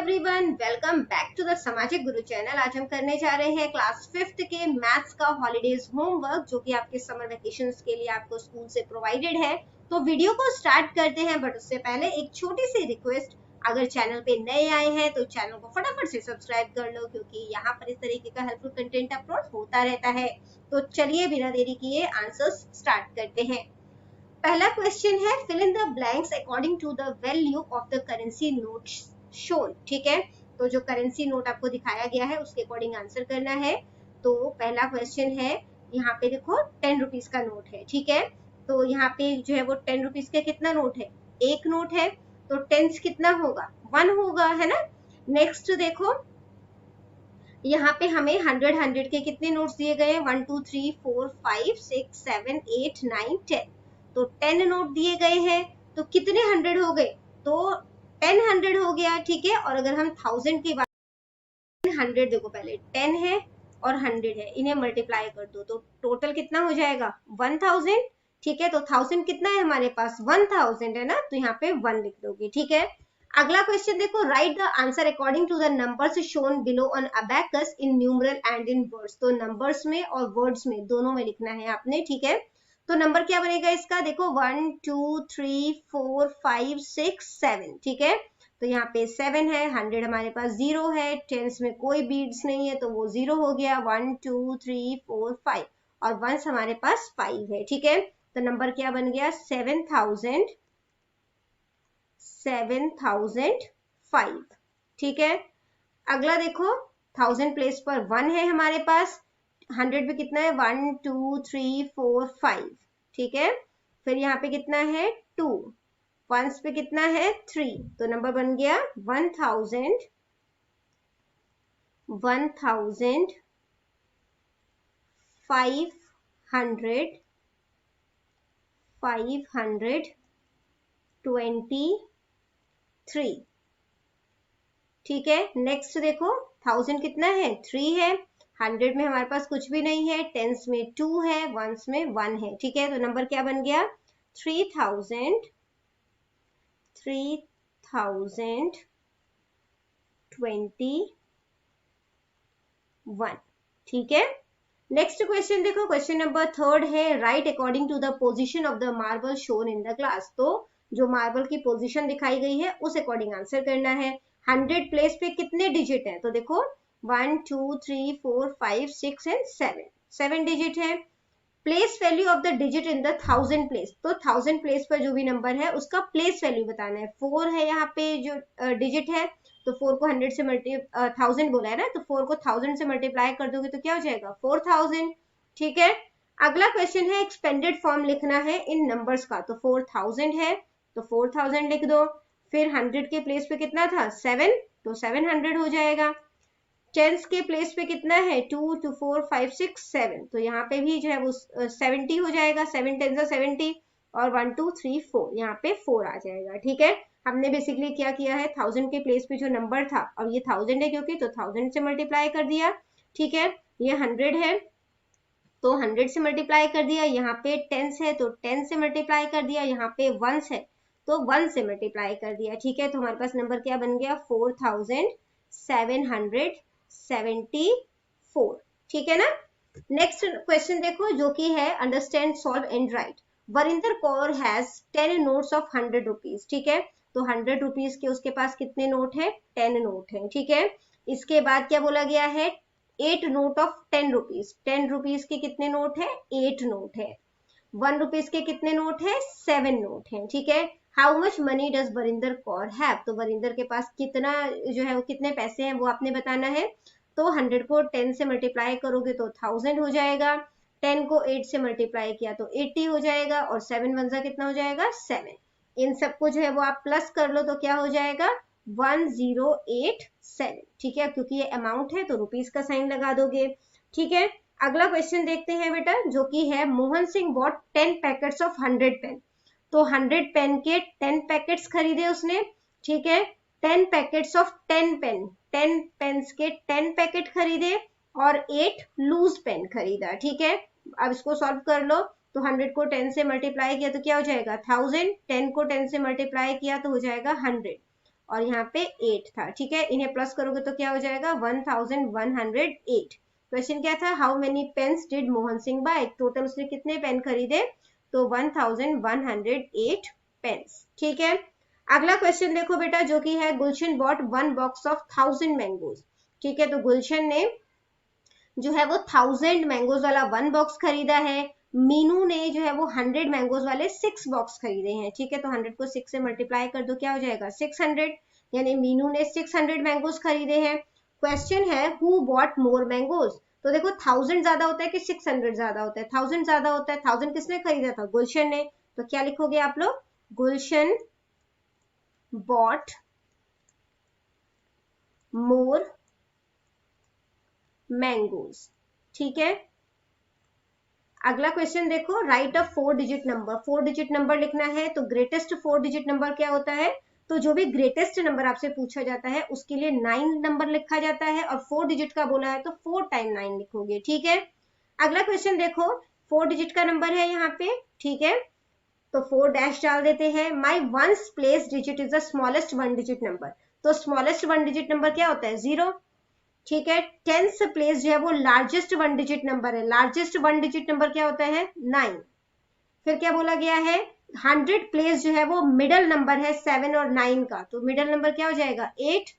Everyone, welcome back to the Samajik Guru channel. आज हम करने जा रहे हैं क्लास 5th के मैथ्स का हॉलीडेज होमवर्क, जो कि आपके समर वेकेशंस के लिए आपको स्कूल से प्रोवाइडेड है। तो वीडियो को स्टार्ट करते हैं, बट उससे पहले एक छोटी सी रिक्वेस्ट, अगर चैनल पे नए आए हैं तो चैनल को फटाफट से सब्सक्राइब कर लो, क्योंकि यहाँ पर इस तरीके का हेल्पफुल कंटेंट अपलोड होता रहता है। तो चलिए बिना देरी किए आंसर्स स्टार्ट करते हैं। पहला क्वेश्चन है, fill in the blanks according to the value of the currency note shown. ठीक है, तो जो करेंसी नोट आपको दिखाया गया है उसके अकॉर्डिंग आंसर करना है। तो पहला क्वेश्चन है, यहाँ पे देखो 10 रुपीज का नोट है। ठीक है, तो यहाँ पे जो है वो 10 रुपीज का कितना नोट है? एक नोट है, तो टेंस कितना होगा? 1 होगा, है ना। नेक्स्ट देखो, यहाँ पे हमें 100 के कितने नोट्स दिए गए हैं? 1 2 3 4 5 6 7 8 9 10। तो 10 नोट दिए गए हैं, तो कितने 100 हो गए? तो 10 100 हो गया। ठीक है, और अगर हम 1000 की बात, 100 देखो, पहले 10 है और 100 है, इन्हें मल्टीप्लाई कर दो तो टोटल कितना हो जाएगा? 1000। ठीक है, तो 1000 कितना है हमारे पास? 1000 है ना, तो यहाँ पे 1 लिख दोगे। ठीक है, अगला क्वेश्चन देखो, write the answer according to the numbers shown below on abacus in numeral and in words. तो नंबर्स में और वर्ड्स में दोनों में लिखना है आपने। ठीक है, तो नंबर क्या बनेगा इसका? देखो 1 2 3 4 5 6 7। ठीक है, तो यहाँ पे 7 है, 100 हमारे पास 0 है, टेंस में कोई बीड्स नहीं है तो वो 0 हो गया। 1 2 3 4 5 और वंस हमारे पास 5 है। ठीक है, तो नंबर क्या बन गया? 7005। ठीक है, अगला देखो, 1000 प्लेस पर 1 है हमारे पास, 100 पे कितना है? 1 2 3 4 5। ठीक है, फिर यहाँ पे कितना है? 2, वंस पे कितना है? 3, तो नंबर बन गया 1000 523। ठीक है, नेक्स्ट देखो, 1000 कितना है? 3 है, 100 में हमारे पास कुछ भी नहीं है, टेंस में 2 है, वंस में 1 है। ठीक है, तो नंबर क्या बन गया? 3021। ठीक है, नेक्स्ट क्वेश्चन देखो, क्वेश्चन नंबर 3 है, write according to the position of the marble shown in the glass. तो जो मार्बल की पोजीशन दिखाई गई है उस अकॉर्डिंग आंसर करना है। 100 प्लेस पे कितने डिजिट हैं? तो देखो 1 2 3 4 5 6 एंड 7 डिजिट है। Place value of the digit in the 1000 place, तो 1000 प्लेस पर जो भी नंबर है उसका प्लेस वैल्यू बताना है। 4 है यहाँ पे जो डिजिट है, तो 4 को 100 से 1000 बोला है ना, तो 4 को 1000 से मल्टीप्लाई कर दोगे तो क्या हो जाएगा? 4000। ठीक है, अगला क्वेश्चन है, एक्सपेंडेड फॉर्म लिखना है इन नंबर्स का। तो 4000 है, तो 4000 लिख दो। फिर 100 के प्लेस पे कितना था? 7, तो 700 हो जाएगा। टेंस के प्लेस पे कितना है? 2 2 4 5 6 7, तो यहाँ पे भी जो है वो 70 हो जाएगा। 7 10 70 और 1 2 3 4, यहाँ पे 4 आ जाएगा। ठीक है, हमने बेसिकली क्या किया है, 1000 के प्लेस पे जो नंबर था, अब ये 1000 है क्योंकि, तो 1000 से मल्टीप्लाई कर दिया। ठीक है, ये 100 है तो 100 से मल्टीप्लाई कर दिया। यहाँ पे 10 है तो 10 से मल्टीप्लाई कर दिया। यहाँ पे 1 है तो 1 से मल्टीप्लाई कर दिया। ठीक है, तो हमारे पास नंबर क्या बन गया? 4774। ठीक है ना। नेक्स्ट क्वेश्चन देखो, जो कि है, understand, solve and right. Varinder Kaur has 10 notes of 100 rupees. ठीक है, तो 100 रुपीज के उसके पास कितने नोट है? 10 नोट है। ठीक है, इसके बाद क्या बोला गया है? 8 नोट ऑफ 10 रुपीज। 10 रुपीज के कितने नोट है? 8 नोट है। 1 रुपीज के कितने नोट है? 7 नोट है। ठीक है, how much money does Varinder Kaur have, तो वरिंदर के पास कितना जो है वो कितने पैसे हैं वो आपने बताना है। तो 100 को 10 से मल्टीप्लाई करोगे तो 1000 हो जाएगा। 10 को 8 से मल्टीप्लाई किया तो 80 हो जाएगा, और 7 वन जा कितना हो जाएगा? 7। इन सबको जो है वो आप प्लस कर लो तो क्या हो जाएगा? 1087। ठीक है, क्योंकि ये अमाउंट है तो रुपीज का साइन लगा दोगे। ठीक है, अगला क्वेश्चन देखते हैं बेटा, जो कि है, Mohan Singh bought 10 packets of 100 pen. तो 100 पेन के 10 पैकेट्स खरीदे उसने। ठीक है, 10 पैकेट्स ऑफ 10 पेन, 10 पेन्स के 10 पैकेट खरीदे और 8 लूज पेन खरीदा। ठीक है, अब इसको सॉल्व कर लो, तो 100 को 10 से मल्टीप्लाई किया तो क्या हो जाएगा? 1000। 10 को 10 से मल्टीप्लाई किया तो हो जाएगा 100, और यहाँ पे 8 था, ठीक है। इन्हें प्लस करोगे तो क्या हो जाएगा 1108। क्वेश्चन क्या था, how many pens did Mohan Singh buy, total उसने कितने पेन खरीदे, तो 1108 पेन्स, ठीक है। अगला क्वेश्चन देखो बेटा, जो कि है गुलशन बॉट 1 बॉक्स ऑफ 1000 मैंगोज, ठीक है। तो गुलशन ने जो है वो 1000 मैंगोज वाला 1 बॉक्स खरीदा है, मीनू ने जो है वो 100 मैंगोज वाले 6 बॉक्स खरीदे हैं, ठीक है। तो 100 को 6 से मल्टीप्लाई कर दो, क्या हो जाएगा 600, यानी मीनू ने 600 मैंगोज खरीदे हैं। क्वेश्चन है हु बॉट मोर मैंगोज, तो देखो 1000 ज्यादा होता है कि 600 ज्यादा होता है, 1000 ज्यादा होता है, 1000 किसने खरीदा था, गुलशन ने। तो क्या लिखोगे आप लोग, गुलशन बॉट मोर मैंगोज, ठीक है। अगला क्वेश्चन देखो, राइट अ 4 डिजिट नंबर, 4 डिजिट नंबर लिखना है। तो ग्रेटेस्ट 4 डिजिट नंबर क्या होता है, तो जो भी ग्रेटेस्ट नंबर आपसे पूछा जाता है उसके लिए 9 नंबर लिखा जाता है, और 4 डिजिट का बोला है तो 4 टाइम 9 लिखोगे, ठीक है। अगला क्वेश्चन देखो, 4 डिजिट का नंबर है यहाँ पे, ठीक है। तो 4 डैश डाल देते हैं। My ones place digit is the smallest 1 digit number, तो स्मॉलेस्ट 1 डिजिट नंबर क्या होता है 0, ठीक है। 10th प्लेस जो है वो लार्जेस्ट 1 डिजिट नंबर है, लार्जेस्ट 1 डिजिट नंबर क्या होता है 9। फिर क्या बोला गया है, 100 प्लेस जो है वो मिडल नंबर है 7 और 9 का, तो मिडल नंबर क्या हो जाएगा 8।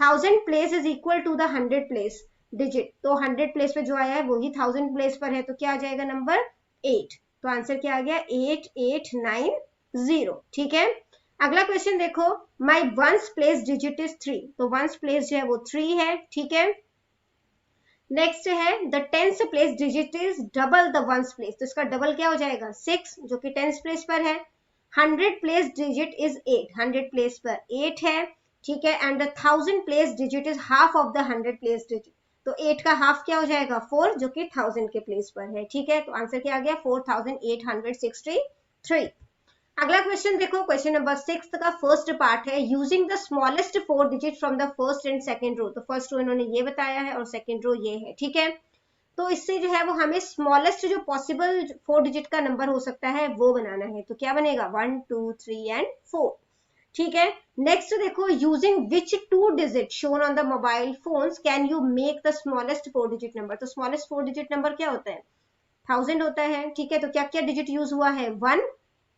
1000 place is equal to the 100 place digit, तो 100 प्लेस पे जो आया है वही 1000 प्लेस पर है, तो क्या आ जाएगा नंबर 8। तो आंसर क्या आ गया 8890, ठीक है। अगला क्वेश्चन देखो, माई वंस प्लेस डिजिट इज 3, तो वंस प्लेस जो है वो 3 है, ठीक है। नेक्स्ट है the 10th place digit is double the ones place, तो इसका डबल क्या हो जाएगा 6, जो कि 10th प्लेस पर है। 100 प्लेस डिजिट इज 8, 100 प्लेस पर 8 है, ठीक है। And the 1000 place digit is half of the 100 place digit, तो 8 का हाफ क्या हो जाएगा 4, जो कि 1000 के प्लेस पर है, ठीक है। तो आंसर क्या आ गया 4863। अगला क्वेश्चन देखो, क्वेश्चन नंबर 6 का फर्स्ट पार्ट है, using the smallest 4 digit from the first and second row, तो फर्स्ट रो इन्होंने ये बताया है और सेकंड रो ये है, ठीक है। तो इससे जो है वो हमें स्मॉलेस्ट जो पॉसिबल 4 डिजिट का नंबर हो सकता है वो बनाना है, तो क्या बनेगा 1 2 3 एंड 4, ठीक है। नेक्स्ट देखो, using which 2 digit shown on the mobile phones can you make the smallest 4 digit number, तो स्मॉलेस्ट 4 डिजिट नंबर क्या होता है 1000 होता है, ठीक है। तो क्या क्या डिजिट यूज हुआ है 1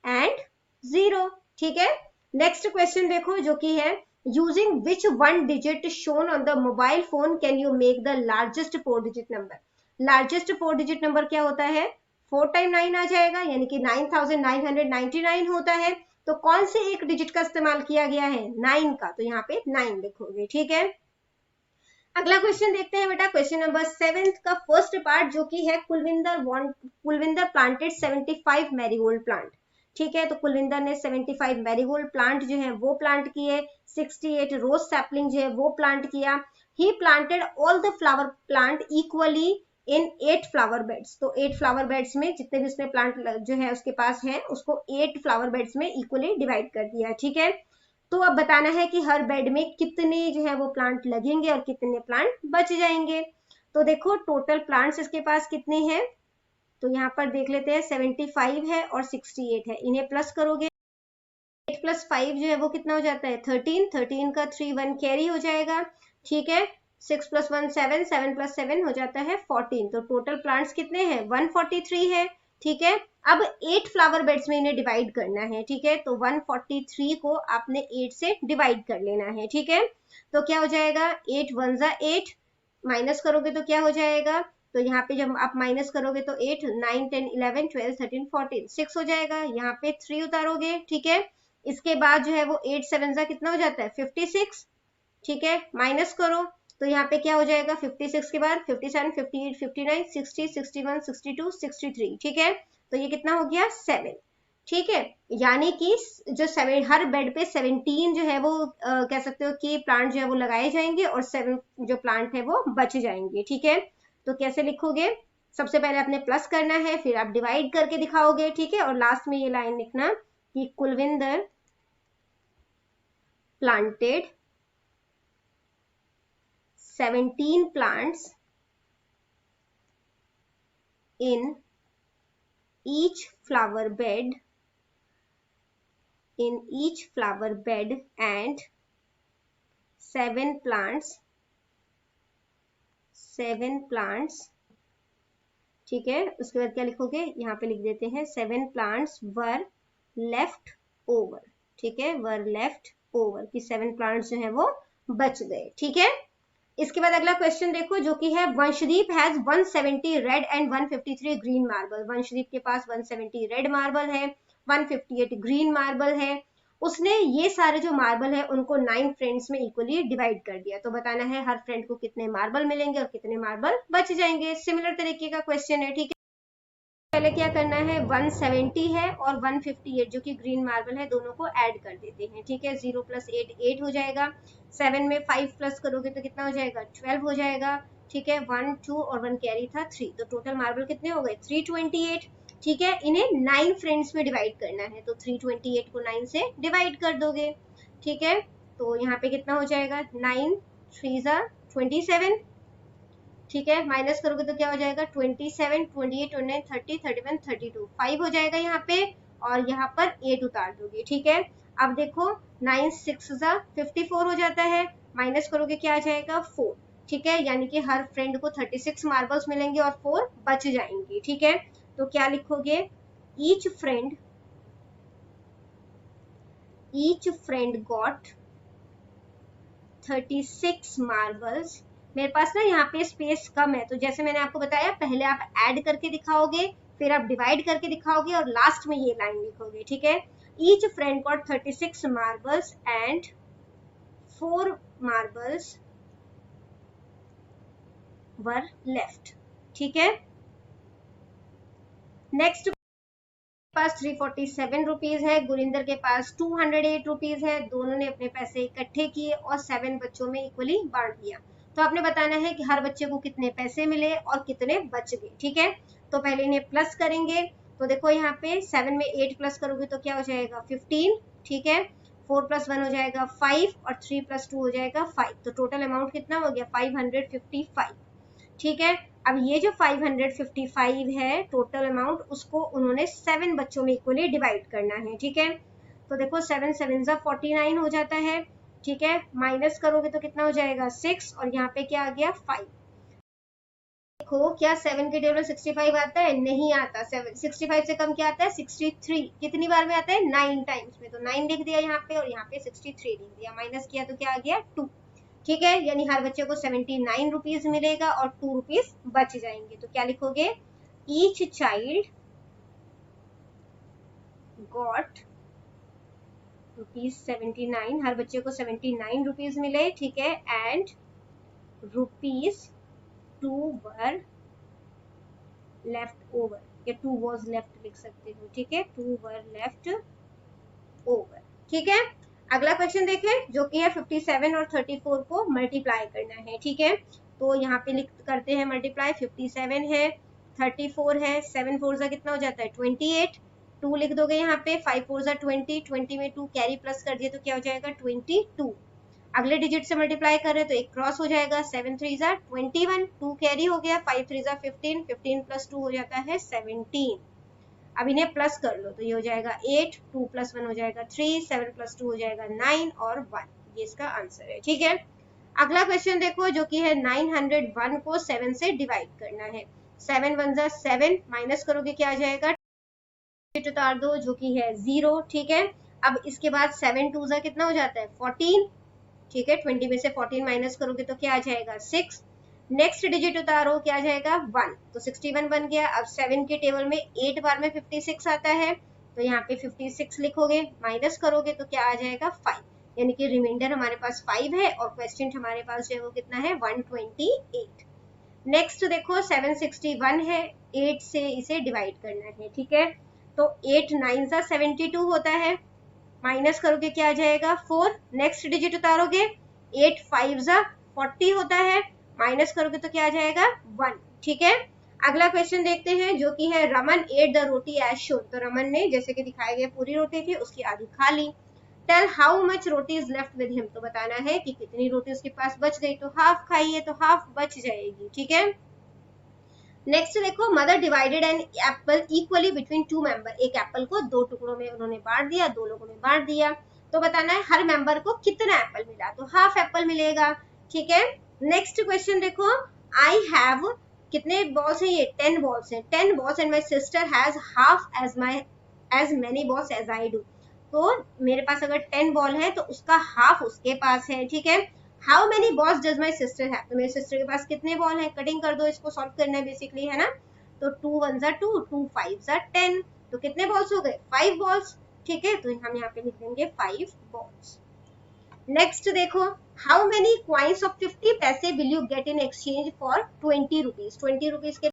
एंड 0, ठीक है। नेक्स्ट क्वेश्चन देखो, जो कि है using which 1 digit shown on the mobile phone can you make the largest 4 digit number, largest 4 digit number क्या होता है 4 टाइम 9 आ जाएगा, यानी कि 9999 होता है। तो कौन से एक डिजिट का इस्तेमाल किया गया है 9 का, तो यहाँ पे 9 लिखोगे, ठीक है। अगला क्वेश्चन देखते हैं बेटा, क्वेश्चन नंबर 7 का फर्स्ट पार्ट, जो कि है कुलविंदर प्लांटेड 75 मैरीगोल्ड प्लांट, ठीक है। तो कुलविंदर ने 75 मैरीगोल्ड प्लांट जो है वो प्लांट किए, 68 रोज सैपलिंग जो है वो प्लांट किया। He planted all the flower plant equally in 8 flower beds, तो 8 फ्लावर बेड्स में जितने भी उसने प्लांट जो है उसके पास है उसको 8 फ्लावर बेड्स में इक्वली डिवाइड कर दिया, ठीक है। तो अब बताना है कि हर बेड में कितने जो है वो प्लांट लगेंगे और कितने प्लांट बच जाएंगे। तो देखो टोटल प्लांट्स इसके पास कितने हैं, तो यहाँ पर देख लेते हैं 75 है और 68 है, इन्हें प्लस करोगे 8 प्लस 5 जो है वो कितना हो जाता है 13, 13 का 3 1 कैरी हो जाएगा, ठीक है। 6 प्लस 1 7, 7 प्लस 7 हो जाता है 14, तो टोटल प्लांट्स कितने हैं 143 है, ठीक है। अब 8 फ्लावर बेड्स में इन्हें डिवाइड करना है, ठीक है। तो 143 को आपने 8 से डिवाइड कर लेना है, ठीक है। तो क्या हो जाएगा 8 1 जा 8, माइनस करोगे तो क्या हो जाएगा, तो यहाँ पे जब आप माइनस करोगे तो 8 9 10 11 12 13 14 6 हो जाएगा, यहाँ पे 3 उतारोगे, ठीक है। इसके बाद जो है वो 8 7 जा कितना हो जाता है 56, ठीक है। माइनस करो तो यहाँ पे क्या हो जाएगा 56 के बाद 57 58 59 60 61 62 63, ठीक है। तो ये कितना हो गया 7, ठीक है। यानी कि जो 7 हर बेड पे 17 जो है वो कह सकते हो कि प्लांट जो है वो लगाए जाएंगे और 7 जो प्लांट है वो बच जाएंगे, ठीक है। तो कैसे लिखोगे, सबसे पहले आपने प्लस करना है, फिर आप डिवाइड करके दिखाओगे, ठीक है। और लास्ट में ये लाइन लिखना कि Kulwinder planted 17 plants in each flower bed and 7 plants, ठीक है। उसके बाद क्या लिखोगे, यहाँ पे लिख देते हैं 7 plants वर लेफ्ट ओवर, ठीक है, वर लेफ्ट ओवर कि 7 plants जो है वो बच गए, ठीक है। इसके बाद अगला क्वेश्चन देखो जो कि है Vanshdeep has 170 red and 153 green marble. Vanshdeep के पास 170 रेड मार्बल है, 158 ग्रीन मार्बल है। उसने ये सारे जो मार्बल है उनको 9 फ्रेंड्स में इक्वली डिवाइड कर दिया। तो बताना है हर फ्रेंड को कितने मार्बल मिलेंगे और कितने मार्बल बच जाएंगे। सिमिलर तरीके का क्वेश्चन है, ठीक है। पहले क्या करना है, 170 है और 158 जो कि ग्रीन मार्बल है दोनों को ऐड कर देते हैं, ठीक है। 0 + 8 8 हो जाएगा। 7 में 5 प्लस करोगे तो कितना हो जाएगा, 12 हो जाएगा, ठीक है। 1 2 और 1 कैरी था 3, तो टोटल मार्बल कितने हो गए 328, ठीक है। इन्हें 9 फ्रेंड्स में डिवाइड करना है, तो 328 को 9 से डिवाइड कर दोगे, ठीक है। तो यहाँ पे कितना हो जाएगा, 9 3 27, ठीक है। माइनस करोगे तो क्या हो जाएगा 27, 28, 29, 30, 31, 32, 5 हो जाएगा यहाँ पे, और यहाँ पर 8 उतार दोगे, ठीक है। अब देखो 9 6 54 हो जाता है, माइनस करोगे क्या आ जाएगा 4, ठीक है। यानी कि हर फ्रेंड को 36 मार्बल्स मिलेंगे और 4 बच जाएंगे, ठीक है। तो क्या लिखोगे, ईच फ्रेंड गॉट 36 मार्बल्स। मेरे पास ना यहाँ पे स्पेस कम है, तो जैसे मैंने आपको बताया पहले आप ऐड करके दिखाओगे, फिर आप डिवाइड करके दिखाओगे और लास्ट में ये लाइन लिखोगे, ठीक है। Each friend got 36 marbles and 4 marbles were left, ठीक है। नेक्स्ट पास 347 रुपीज है, गुरिंदर के पास 208 रुपीज है। दोनों ने अपने पैसे इकट्ठे किए और 7 बच्चों में इक्वली बांट दिया। तो आपने बताना है कि हर बच्चे को कितने पैसे मिले और कितने बच गए, ठीक है। तो पहले इन्हें प्लस करेंगे, तो देखो यहाँ पे 7 में 8 प्लस करोगे तो क्या हो जाएगा 15, ठीक है। 4 + 1 हो जाएगा 5 और 3 + 2 हो जाएगा 5, तो टोटल अमाउंट कितना हो गया 555, ठीक है। अब ये जो 555 है टोटल अमाउंट, उसको उन्होंने 7 बच्चों में इक्वली डिवाइड करना है, ठीक है। तो देखो 7 7 49 हो जाता है, ठीक है। माइनस करोगे तो कितना हो जाएगा 6 और यहाँ पे क्या आ गया 5। देखो क्या 7 के टेबल 65 आता है, नहीं आता। 65 से कम क्या आता है 63। कितनी बार में आता है 9 टाइम्स में, तो 9 लिख दिया यहाँ पे और यहाँ पे 63 लिख दिया। माइनस किया तो क्या आ गया 2, ठीक है। यानी हर बच्चे को 79 रुपीज मिलेगा और 2 रुपीज बच जाएंगे। तो क्या लिखोगे, ईच चाइल्ड गॉट ₹79, हर बच्चे को 79 रुपीज मिले, ठीक है। एंड ₹2 वर लेफ्ट ओवर, या 2 वॉज लेफ्ट लिख सकते हो, ठीक है। 2 वर लेफ्ट ओवर, ठीक है। अगला क्वेश्चन देखें जो कि है 57 और 34 को मल्टीप्लाई करना है, ठीक है। तो यहाँ पे लिख करते हैं मल्टीप्लाई, 57 है 34 है, 7 4 कितना हो जाता है 28, 2 लिख दोगे यहाँ पे, 5 4 20, 20 में 2 कैरी प्लस कर दिए तो क्या हो जाएगा 22। अगले डिजिट से मल्टीप्लाई कर रहे हैं तो एक क्रॉस हो जाएगा, 7 3 21, 2 कैरी हो गया, 5 3 15, 15 + 2 हो जाता है 17। अब इन्हें प्लस कर लो तो ये हो जाएगा 8, 2 + 1 हो जाएगा 3, 7 + 2 हो जाएगा 9 और 1, ये इसका आंसर है, ठीक है। अगला क्वेश्चन देखो जो कि है 901 को 7 से डिवाइड करना है। 7 1 7, माइनस करोगे क्या आ जाएगा, उतार दो जो कि है 0, ठीक है। अब इसके बाद 7 2 कितना हो जाता है 14, ठीक है। 20 में से 14 माइनस करोगे तो क्या आ जाएगा 6। नेक्स्ट डिजिट उतारो क्या आ जाएगा 1, तो 61 बन गया। अब 7 के टेबल में 8 बार में 56 आता है, तो यहाँ पे 56 लिखोगे, माइनस करोगे तो क्या आ जाएगा 5, यानी कि रिमाइंडर हमारे पास 5 है और क्वेश्चन हमारे पास जो है वो कितना है 128। नेक्स्ट देखो 761 है, 8 से इसे डिवाइड करना है, ठीक है। तो 8 9 72 होता है, माइनस करोगे क्या आ जाएगा 4। नेक्स्ट डिजिट उतारोगे, 8 5 40 होता है, माइनस करोगे तो क्या आ जाएगा 1, ठीक है। अगला क्वेश्चन देखते हैं जो कि है Raman ate the roti as shown. तो रमन ने जैसे कि दिखाया गया पूरी रोटी थी, उसकी आधी खा ली। Tell how much roti is left with him, तो बताना है कि कितनी रोटी उसके पास बच गई। तो हाफ खाई है तो हाफ बच जाएगी, ठीक है। नेक्स्ट देखो mother divided an apple equally between 2 member. एक एप्पल को 2 टुकड़ों में उन्होंने बांट दिया, 2 लोगों में बांट दिया। तो बताना है हर मेंबर को कितना एप्पल मिला, तो हाफ एप्पल मिलेगा, ठीक है। नेक्स्ट क्वेश्चन देखो, आई हैव, कितने बॉल्स हैं ये, 10 बॉल्स हैं, 10 balls and my sister has half as many balls as I do. तो मेरे पास अगर 10 बॉल है तो उसका हाफ उसके पास है, ठीक है। How many balls does my sister have, तो मेरे सिस्टर के पास कितने बॉल हैं, कटिंग कर दो, इसको सॉल्व करना है बेसिकली, है ना। तो 2 1 2, 2 5 10, तो कितने बॉल्स हो गए, 5 बॉल्स, ठीक है। तो हम यहाँ पे लिख देंगे 5 बॉल्स। नेक्स्ट देखो, हाउ मेनी क्वाइंस ऑफ 50 पैसे will you get in exchange for 20 rupees, 20 rupees के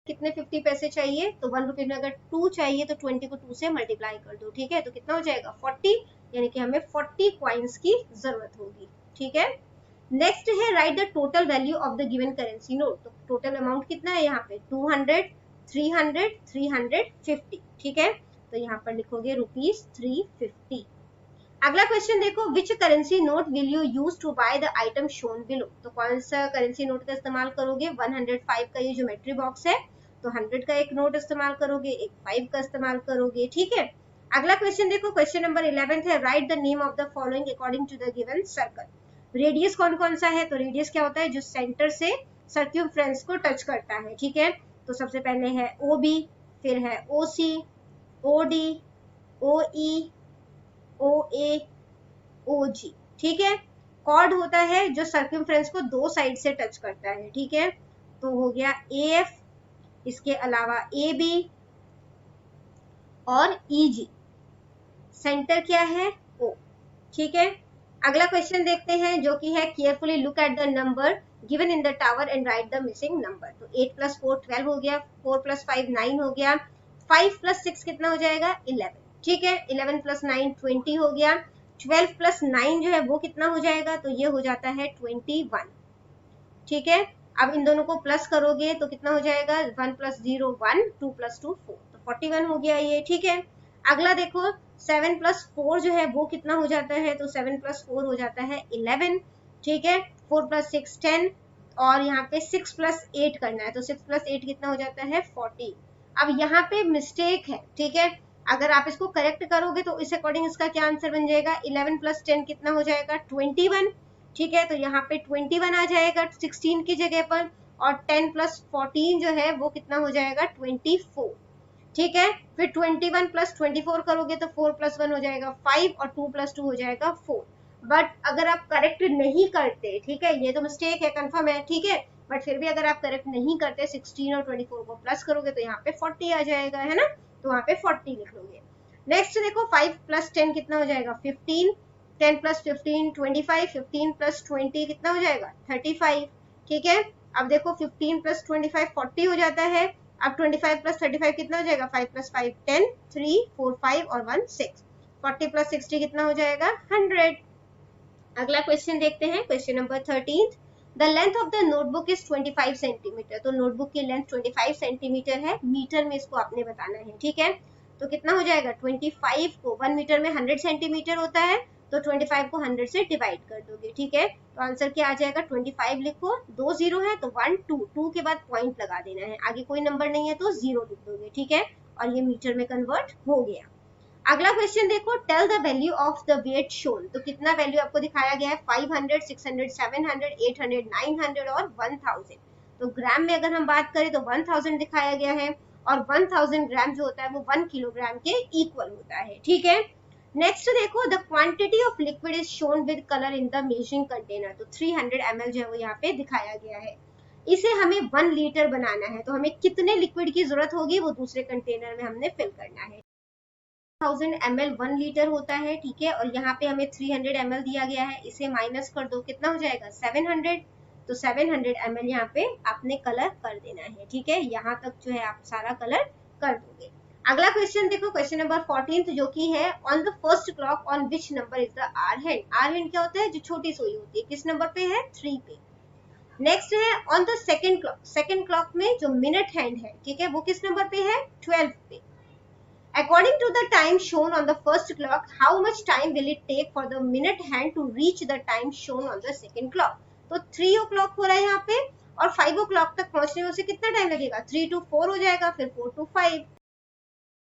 कितने 50 पैसे चाहिए, तो 1 रुपीज में अगर 2 चाहिए तो 20 को 2 से मल्टीप्लाई कर दो, ठीक है। तो कितना हो जाएगा 40, यानी कि हमें 40 क्वाइंस की जरूरत होगी, ठीक है। नेक्स्ट है write the total value of the given currency note, तो टोटल अमाउंट कितना है यहाँ पे 200, 300, 350, ठीक है। तो यहाँ पर लिखोगे ₹350। अगला क्वेश्चन देखो, which currency note will you use to buy the item shown below, तो कौन सा करेंसी नोट का इस्तेमाल करोगे, 105 का ये ज्योमेट्री बॉक्स है तो 100 का एक नोट इस्तेमाल करोगे, एक 5 का इस्तेमाल करोगे, ठीक है। अगला क्वेश्चन देखो, क्वेश्चन नंबर 11 है, write the name of the following according to the given circle. Radius कौन कौन सा है, तो रेडियस क्या होता है, जो सेंटर से सर्क्यूमफ्रेंस को टच करता है, ठीक है। तो सबसे पहले है OB, फिर है OC, OD, OE, OA, OG, ठीक है। कॉर्ड होता है जो सर्कमफ्रेंस को दो साइड से टच करता है, ठीक है। तो हो गया AF, इसके अलावा AB और EG, सेंटर क्या है O, ठीक है। अगला क्वेश्चन देखते हैं जो कि है, carefully look at the number given in the tower and right the missing number. तो 8 + 4 12 हो गया, 4 + 5 9 हो गया, 5 + 6 कितना हो जाएगा 11, ठीक है। 11 + 9 20 हो गया, 12 + 9 जो है वो कितना हो जाएगा, तो ये हो जाता है 21, ठीक है। अब इन दोनों को प्लस करोगे तो कितना हो जाएगा, 1 + 0 1, 2 + 2 4, तो 41 हो गया ये, ठीक है। अगला देखो, 7 + 4 जो है वो कितना हो जाता है, तो 7 + 4 हो जाता है 11, ठीक है। 4 + 6 10, और यहाँ पे 6 + 8 करना है, तो 6 + 8 कितना हो जाता है 40। अब यहाँ पे मिस्टेक है, ठीक है। अगर आप इसको करेक्ट करोगे तो इस अकॉर्डिंग इसका क्या आंसर बन जाएगा, 11 + 10 कितना हो जाएगा 21, ठीक है। तो यहाँ पे 21 आ जाएगा 16 की जगह पर, और 10 + 14 जो है वो कितना हो जाएगा 24, ठीक है। फिर 21 + 24 करोगे तो 4 + 1 हो जाएगा 5, और 2 + 2 हो जाएगा 4। बट अगर आप करेक्ट नहीं करते, ठीक है, ये तो मिस्टेक है, कंफर्म है, ठीक है, बट फिर भी अगर आप करेक्ट नहीं करते, 16 और 24 को प्लस करोगे तो यहाँ पे 40 आ जाएगा, है ना। तो वहाँ पे 40 लिख लोगे। नेक्स्ट देखो, 5 + 10 कितना हो जाएगा 15, 10 + 15 25, 15 + 20 कितना हो जाएगा 35, ठीक है। अब देखो 15 + 25 40 हो जाता है। अब 25 + 35 कितना हो जाएगा, 5 + 5 10, 3 4 5 और 1 6, 40 + 60 कितना हो जाएगा 100। अगला क्वेश्चन देखते हैं, question number 13, the length of the notebook is 25 centimetre, तो नोटबुक की लेंथ 25 सेंटीमीटर है, मीटर में इसको आपने बताना है, ठीक है। तो कितना हो जाएगा, 25 को 1 मीटर में 100 सेंटीमीटर होता है, तो 25 को 100 से डिवाइड कर दोगे, ठीक है। तो आंसर क्या आ जाएगा, 25 लिखो, 2 0 है तो 1 2, 2 के बाद पॉइंट लगा देना है, आगे कोई नंबर नहीं है तो 0 लिख दोगे, ठीक है। और ये मीटर में कन्वर्ट हो गया। अगला क्वेश्चन देखो, tell the value of the weight shown, तो कितना वैल्यू आपको दिखाया गया है, 500 600 700 800 900 और 1000। तो ग्राम में अगर हम बात करें तो 1000 दिखाया गया है, और 1000 ग्राम जो होता है वो 1 किलोग्राम के इक्वल होता है, ठीक है। नेक्स्ट देखो, the quantity of liquid is shown with colour in the measuring container, तो 300 ml जो है वो यहाँ पे दिखाया गया है। इसे हमें 1 लीटर बनाना है, तो हमें कितने लिक्विड की जरूरत होगी वो दूसरे कंटेनर में हमने फिल करना है। 1000 ml 1 लीटर होता है, ठीक है। और यहाँ पे हमें 300 ml दिया गया है, इसे माइनस कर दो, कितना हो जाएगा 700, तो 700 ml यहाँ पे आपने कलर कर देना है, ठीक है। यहाँ तक जो है आप सारा कलर कर दोगे। अगला क्वेश्चन देखो, क्वेश्चन नंबर 14 जो कि है, on the first clock on which number is the hour hand, hour hand क्या होता है, जो छोटी सुई होती है, किस नंबर पे है 3 पे। नेक्स्ट है, on the second clock, second clock में जो मिनट हैंड है, ठीक है, वो किस नंबर पे है 12 पे। According to the time shown on the first clock, how much time will it take for the minute hand to reach the time shown on the second clock? तो 3 o'clock हो रहा है यहाँ पे, और 5 o'clock तक पहुंचने में उसे कितना टाइम लगेगा, 3 to 4 हो जाएगा, फिर 4 to 5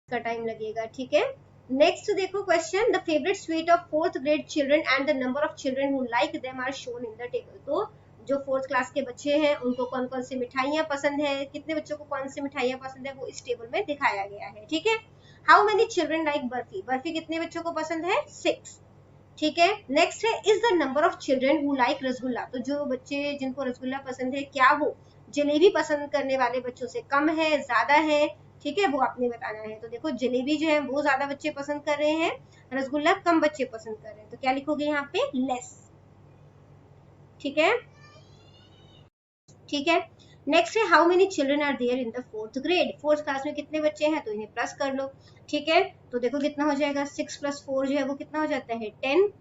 का टाइम लगेगा, ठीक है। नेक्स्ट देखो question, the favourite sweet of fourth grade children and the number of children who like them are shown in the table. तो जो फोर्थ क्लास के बच्चे हैं उनको कौन कौन सी मिठाइयाँ पसंद है, कितने बच्चों को कौन सी मिठाइयाँ पसंद है, वो इस टेबल में दिखाया गया है। ठीक है, how many children like barfi, barfi कितने बच्चों को पसंद है, 6। ठीक है, नेक्स्ट है is the number of children who like rasgulla. तो जो बच्चे जिनको रसगुल्ला पसंद है, क्या वो जलेबी पसंद करने वाले बच्चों से कम है, ज्यादा है? ठीक है, वो आपने बताना है। तो देखो जलेबी जो है वो ज्यादा बच्चे पसंद कर रहे हैं, रसगुल्ला कम बच्चे पसंद कर रहे हैं, तो क्या लिखोगे यहाँ पे, लेस। ठीक है, ठीक है। नेक्स्ट है how many children are there in the fourth grade, fourth class में कितने बच्चे हैं, तो इन्हें प्लस कर लो। ठीक है, तो देखो कितना हो जाएगा, 6 + 4 जो है वो कितना हो जाता है, 10।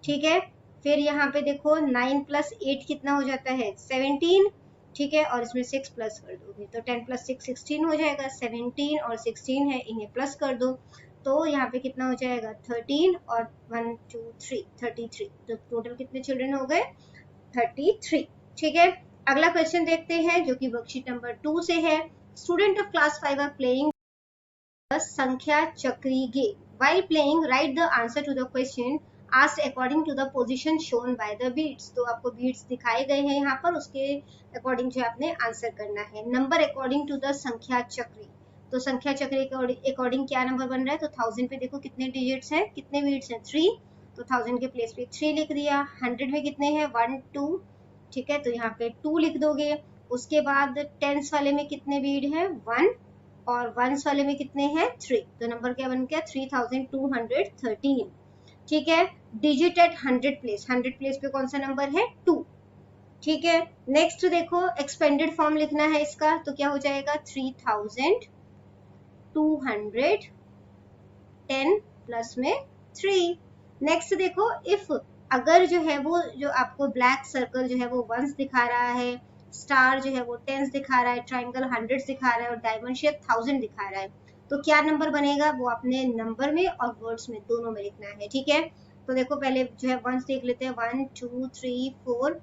ठीक है, फिर यहाँ पे देखो 9 + 8 कितना हो जाता है, 17। ठीक है, और इसमें 6 प्लस कर दोगे तो 10 + 6 16 हो जाएगा, 17 और 16 है, इन्हें प्लस कर दो तो यहाँ पे कितना हो जाएगा, 13 और 1 2 3 33। तो टोटल कितने चिल्ड्रन हो गए, 33। ठीक है, अगला क्वेश्चन देखते हैं जो कि वर्कशीट नंबर 2 से है। Student of class 5 are playing the Sankhya Chakri game, while playing write the answer to the question asked according to the position shown by the beads। तो आपको बीड्स दिखाए गए हैं यहाँ पर, उसके अकॉर्डिंग जो आपने आंसर करना है। Number according to the Sankhya चक्री, तो संख्या चक्री के अकॉर्डिंग क्या नंबर बन रहा है, तो 1000 पे देखो कितने डिजिट्स हैं, कितने बीड्स हैं, 3। तो 1000 के प्लेस पे 3 लिख दिया। 100 में कितने हैं, 1 2। ठीक है, तो यहाँ पे 2 लिख दोगे। उसके बाद टेंस वाले में कितने बीड है, 1, और वंस वाले में कितने हैं, 3। तो नंबर क्या बन गया, 3213। ठीक है, डिजिट एट 100 प्लेस, 100 प्लेस पे कौन सा नंबर है, 2। ठीक है, नेक्स्ट देखो एक्सपेंडेड फॉर्म लिखना है इसका, तो क्या हो जाएगा, 3210 प्लस में 3। नेक्स्ट देखो इफ, अगर जो है वो जो आपको ब्लैक सर्कल जो है वो वंस दिखा रहा है, स्टार जो है वो टेंस दिखा रहा है, ट्राइंगल 100 दिखा रहा है और डायमंड शेप 1000 दिखा रहा है, तो क्या नंबर बनेगा, वो आपने नंबर में और वर्ड्स में दोनों में लिखना है। ठीक है, तो देखो पहले जो है वंस देख लेते हैं, 1 2 3 4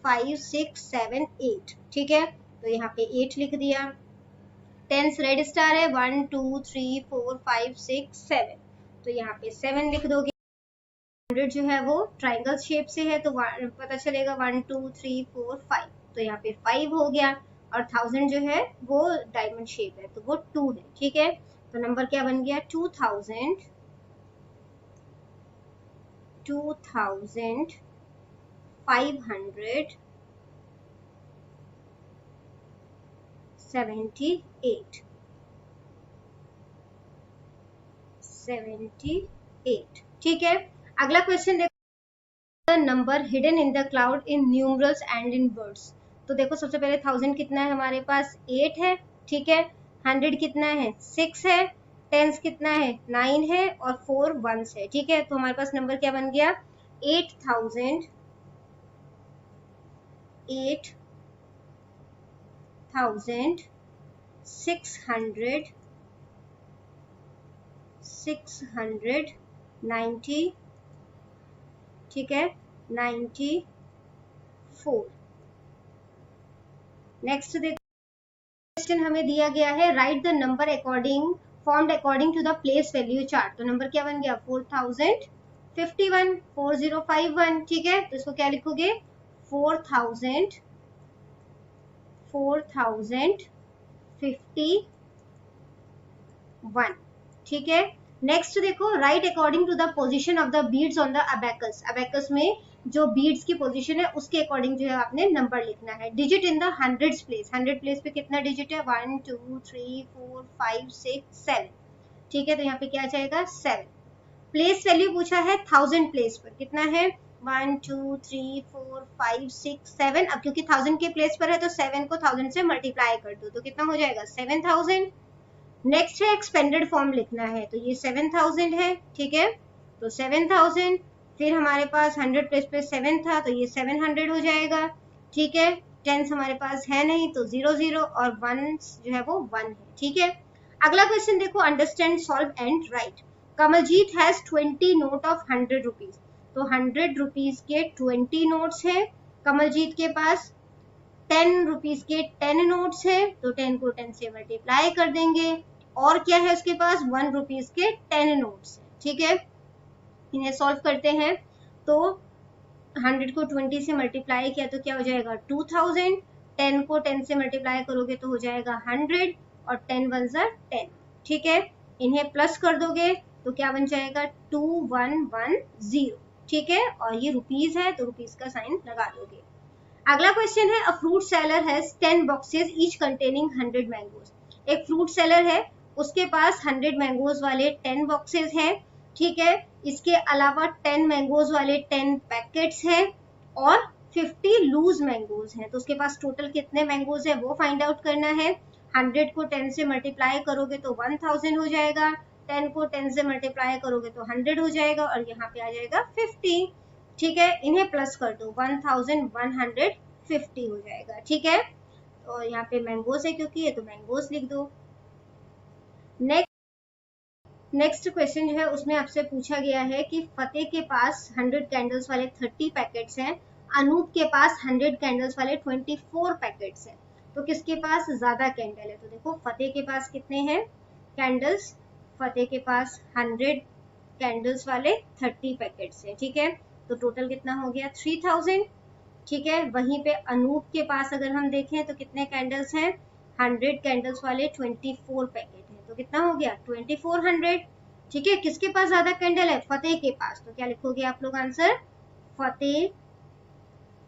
5 6 7 8। ठीक है, तो यहाँ पे 8 लिख दिया। टेंस रेड स्टार है, 1 2 3 4 5 6 7, तो यहाँ पे 7 लिख दोगे। 100 जो है वो ट्राइंगल शेप से है, तो पता चलेगा 1 2 3 4 5, तो यहाँ पे 5 हो गया। और 1000 जो है वो डायमंड शेप है, तो वो 2 है। ठीक है, तो नंबर क्या बन गया, 2570 78। ठीक है, अगला क्वेश्चन देखो, number hidden in the cloud in numerals and in words. तो देखो सबसे पहले 1000 कितना है हमारे पास, 8 है। ठीक है, 100 कितना है, 6 है। टेंस कितना है, 9 है और 4 वंस है। ठीक है, तो हमारे पास नंबर क्या बन गया, 8600 690। ठीक है, 94। नेक्स्ट देखो क्वेश्चन हमें दिया गया है, write the number according formed according to the place value chart. तो नंबर क्या बन गया, 4051 4051। ठीक है, तो इसको क्या लिखोगे, 4051। ठीक है, नेक्स्ट देखो, write according to the position of the beads on the abacus. Abacus में जो बीड्स की पोजीशन है उसके अकॉर्डिंग जो है आपने नंबर लिखना है। Digit in the 100 place, 100 place पे कितना डिजिट है, 1 2 3 4 5 6 7। ठीक है, तो यहाँ पे क्या आ जाएगा, 7। प्लेस वैल्यू पूछा है 1000 प्लेस पर, कितना है, 1 2 3 4 5 6 7। अब क्योंकि 1000 के प्लेस पर है तो 7 को 1000 से मल्टीप्लाई कर दो, तो कितना हो जाएगा, 7000। नेक्स्ट है एक्सपेंडेड फॉर्म लिखना है, तो ये 7000 है। ठीक है, तो 7000, फिर हमारे पास 100 प्लेस पे 7 था, तो ये 700 हो जाएगा। ठीक है, टेंस हमारे पास है नहीं, तो 0 0 और 1 जो है वो 1 है। ठीक है, अगला क्वेश्चन देखो, understand solve and write. Kamaljeet has 20 note of 100 rupees. तो 100 रुपीज के 20 नोट्स है कमलजीत के पास। 10 रुपीज के 10 नोट्स है, तो 10 को 10 से मल्टीप्लाई कर देंगे। और क्या है उसके पास, 1 रुपीज के 10 नोट्स है। ठीक है, इन्हें सॉल्व करते हैं तो 100 को 20 से मल्टीप्लाई किया तो क्या हो जाएगा 2000, 10 को 10 से मल्टीप्लाई करोगे तो हो जाएगा 100 और 10 वन ज़ा 10। ठीक है, इन्हें प्लस कर दोगे तो क्या बन जाएगा 2110। ठीक है, और ये रुपीज है तो रुपीज का साइन लगा दोगे। अगला क्वेश्चन है, a fruit seller has 10 boxes each containing 100 mangoes. एक फ्रूट सेलर है, उसके पास 100 मैंगोज वाले 10 बॉक्सेस हैं। ठीक है, इसके अलावा 10 मैंगोज वाले 10 पैकेट्स हैं और 50 लूज मैंगोज हैं। तो उसके पास टोटल कितने मैंगोज है वो फाइंड आउट करना है। 100 को 10 से मल्टीप्लाई करोगे तो 1000 हो जाएगा, 10 को 10 से मल्टीप्लाई करोगे तो 100 हो जाएगा और यहाँ पे आ जाएगा 50। ठीक है, इन्हें प्लस कर दो 1150 हो जाएगा। ठीक है, और यहाँ पे मैंगोस है क्योंकि ये तो मैंगोस लिख दो। नेक्स्ट क्वेश्चन जो है उसमें आपसे पूछा गया है कि फतेह के पास 100 कैंडल्स वाले 30 पैकेट्स हैं, अनूप के पास 100 कैंडल्स वाले 24 पैकेट्स हैं। तो किसके पास ज्यादा कैंडल है? तो देखो फतेह के पास कितने हैं कैंडल्स, फतेह के पास 100 कैंडल्स वाले 30 पैकेट्स हैं। ठीक है, तो टोटल कितना हो गया 3000। ठीक है, वहीं पे अनूप के पास अगर हम देखें तो कितने कैंडल्स हैं, 100 कैंडल्स वाले 24 पैकेट हैं, तो कितना हो गया 2400। ठीक है, किसके पास ज्यादा कैंडल है? फतेह के पास। तो क्या लिखोगे आप लोग answer, Fateh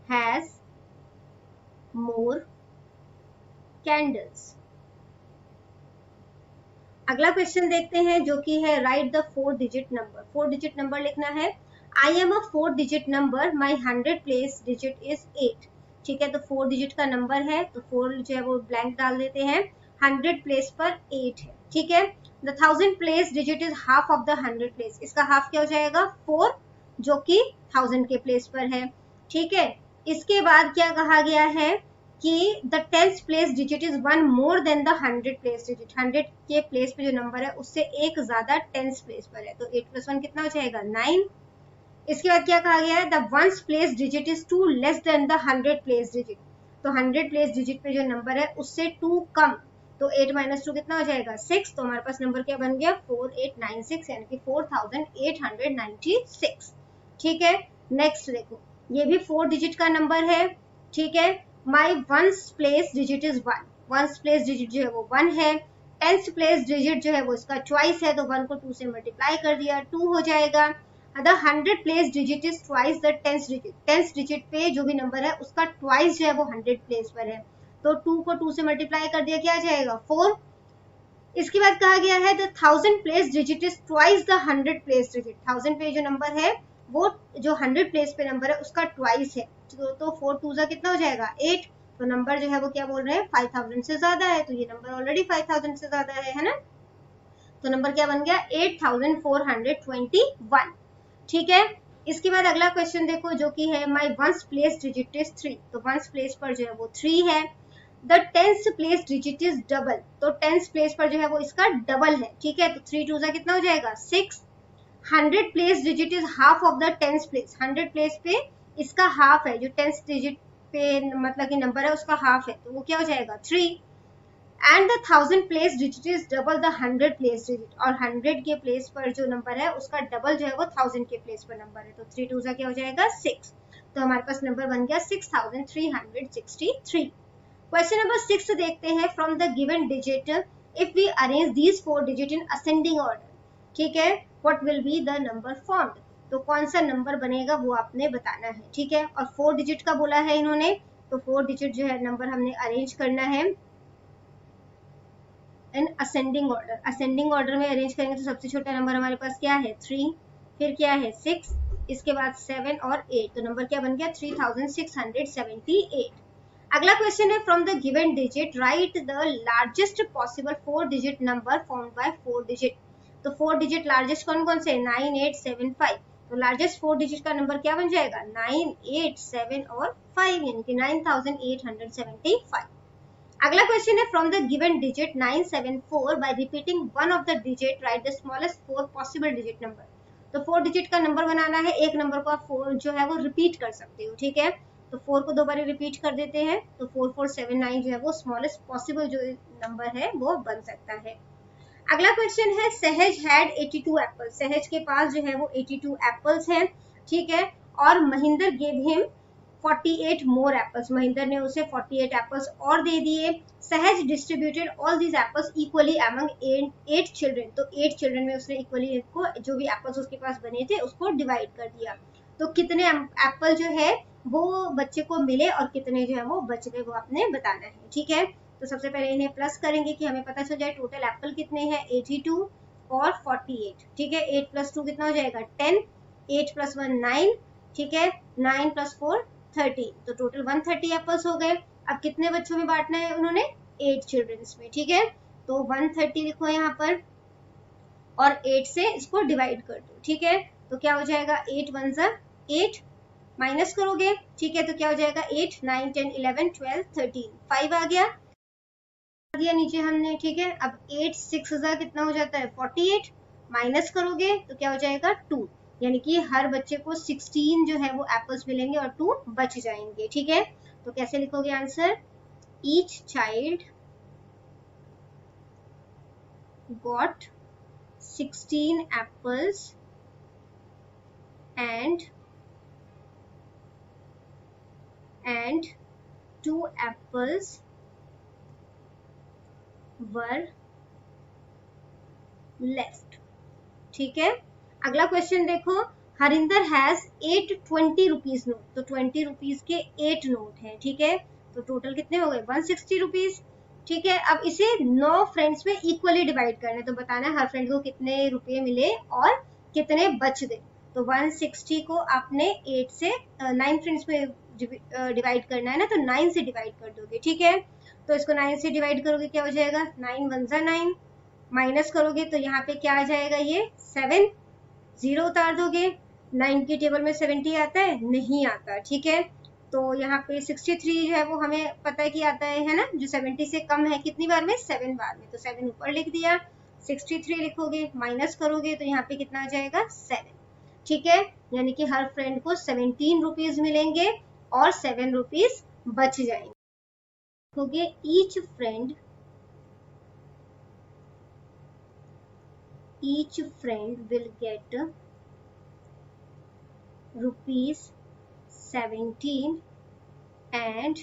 has more candles. अगला क्वेश्चन देखते हैं जो कि है write the 4 digit number. 4 digit number लिखना है। I am a 4 digit number, my 100 place digit is 8। ठीक है, तो 4 डिजिट का नंबर है तो 4 जो है वो ब्लैंक डाल देते हैं, 100 प्लेस पर 8 है। ठीक है, the 1000 place digit is half of the 100 place. इसका हाफ क्या हो जाएगा 4, जो कि 1000 के प्लेस पर है। ठीक है, इसके बाद क्या कहा गया है कि the 10th place digit is 1 more than the 100 place digit. 100 के प्लेस पे जो नंबर है उससे एक ज्यादा 10th प्लेस पर है, तो 8 + 1 कितना हो जाएगा 9। इसके बाद क्या कहा गया है, the 1st place digit is 2 less than the 100 place digit. तो 100 प्लेस डिजिट पे जो नंबर है उससे 2 कम, तो 8 - 2 कितना हो जाएगा 6। तो हमारे पास नंबर क्या बन गया 4896, यानी कि 4896। ठीक है, नेक्स्ट देखो ये भी 4 डिजिट का नंबर है। ठीक है, माई 1st place digit is 1। 1st place digit जो है वो 1 है। 10th प्लेस डिजिट जो है वो इसका ट्वाइस है, तो 1 को 2 से मल्टीप्लाई कर दिया 2 हो जाएगा। The 100 place digit is twice the 10th digit. 10th digit पे जो भी नंबर है उसका ट्वाइस जो है वो 100 प्लेस पर है, तो 2 को 2 से मल्टीप्लाई कर दिया क्या आ जाएगा 4। इसके बाद कहा गया है the 1000 place digit is twice the 100 place digit. 1000 पे जो नंबर है वो जो 100 प्लेस पे नंबर है उसका ट्वाइस है, तो 4 2 जा कितना हो जाएगा 8। तो नंबर जो है वो क्या बोल रहे हैं 5000 से ज्यादा है, तो ये नंबर ऑलरेडी 5000 से ज्यादा है ना। तो नंबर क्या बन गया 8421। ठीक है, इसके बाद अगला क्वेश्चन देखो जो कि है माई 1st प्लेस डिजिट इज 3। तो 1st प्लेस पर जो है वो 3 है। The 10th place digit is double. तो 10th प्लेस पर जो है वो इसका डबल है। ठीक है, तो 3 2 जा कितना हो जाएगा 6। 100 place digit is half of the 10th place. 100 place पे इसका हाफ है, जो 10th डिजिट पे मतलब कि नंबर है उसका हाफ है, तो वो क्या हो जाएगा 3। And the 1000 place digit is double the 100 place digit. और 100 के प्लेस पर जो नंबर है उसका डबल जो है वो 1000 के प्लेस पर नंबर है, तो 3 2 जा क्या हो जाएगा 6। तो हमारे पास नंबर बन गया 6363। क्वेश्चन नंबर 6 देखते हैं, from the given digit if we arrange these 4 digit in ascending order. ठीक है, what will be the number formed. तो कौन सा नंबर बनेगा वो आपने बताना है। ठीक है, और 4 डिजिट का बोला है इन्होंने, तो 4 डिजिट जो है नंबर हमने अरेंज करना है इन असेंडिंग ऑर्डर। असेंडिंग ऑर्डर में अरेंज करेंगे तो सबसे छोटा नंबर हमारे पास क्या है 3, फिर क्या है 6, इसके बाद 7 और 8, तो नंबर क्या बन गया 3678। अगला क्वेश्चन है, from the given digit right the largest possible 4 digit number formed by 4 digit. तो 4 डिजिट लार्जेस्ट कौन कौन से 9875। तो लार्जेस्ट 4 डिजिट का नंबर क्या बन जाएगा 9 8 7 और 5, यानी कि 9875। अगला क्वेश्चन है, from the given digit 974 bye repeating one of the digit right the smallest 4 possible digit number. तो 4 डिजिट का नंबर बनाना है, एक नंबर को आप 4 जो है वो रिपीट कर सकते हो। ठीक है, तो 4 को 2 बार रिपीट कर देते हैं, तो 4479 जो है वो स्मॉलेस्ट पॉसिबल जो नंबर है वो बन सकता है। अगला क्वेश्चन है सहज हैड 82 एप्पल्स, सहज के पास जो है वो 82 एप्पल्स हैं, ठीक है, और महेंद्र गेव हिम 48 मोर एप्पल्स, महेंद्र ने उसे 48 एप्पल्स और दे दिए। सहज distributed all these apples equally among 8 children, तो 8 चिल्ड्रन में उसने इक्वली को जो भी एप्पल्स उसके पास बने थे उसको डिवाइड कर दिया। तो कितने एप्पल जो है वो बच्चे को मिले और कितने जो है वो बच गए वो आपने बताना है, ठीक है। तो सबसे पहले इन्हें प्लस करेंगे कि हमें पता चल जाए टोटल एप्पल कितने हैं, 82 और 48, ठीक है। 8 + 2 कितना हो जाएगा 10, 8 + 1 9, ठीक है, 9 + 4 30, तो टोटल 130 एप्पल्स हो गए। अब कितने बच्चों में बांटना है उन्होंने, 8 चिल्ड्रंस में, ठीक है। तो 130 लिखो यहाँ पर और 8 से इसको डिवाइड कर दो, ठीक है। तो क्या हो जाएगा 8 1 ज़ा 8, माइनस करोगे, ठीक है, तो क्या हो जाएगा 8 9 10 11 12 13, 5 आ गया दिया नीचे हमने, ठीक है। अब 8 6 ज़ा कितना हो जाता है 48, माइनस करोगे तो क्या हो जाएगा 2, यानी कि हर बच्चे को 16 जो है वो एप्पल्स मिलेंगे और 2 बच जाएंगे, ठीक है। तो कैसे लिखोगे answer, each child got 16 apples and 2 apples were left, ठीक है। अगला क्वेश्चन देखो, हरिंदर हैज 8 20 रुपीज नोट, तो 20 रुपीज के 8 नोट हैं, ठीक है। तो टोटल कितने हो गए 160 रुपीज, ठीक है। अब इसे 9 फ्रेंड्स में इक्वली डिवाइड करना है, तो बताना है हर फ्रेंड को कितने रुपए मिले और कितने बच गए। तो 160 को आपने 8 से 9 फ्रेंड्स में डिवाइड करना है ना, तो 9 से डिवाइड कर दोगे, ठीक है। तो इसको 9 से डिवाइड करोगे क्या हो जाएगा 9 1 ज़ा 9, माइनस करोगे तो यहाँ पे क्या आ जाएगा ये 7, 0 उतार दोगे, 9 की टेबल में 70 आता है, नहीं आता, ठीक है। तो यहाँ पे 63 जो है वो हमें पता है कि आता है ना, जो 70 से कम है, कितनी बार में 7 बार में, तो 7 ऊपर लिख दिया, 63 लिखोगे, माइनस करोगे तो यहाँ पे कितना आ जाएगा 7, ठीक है। यानी कि हर फ्रेंड को 17 रुपीज मिलेंगे और 7 रुपीज बच जाएंगे। लिखोगे each friend will get ₹17 and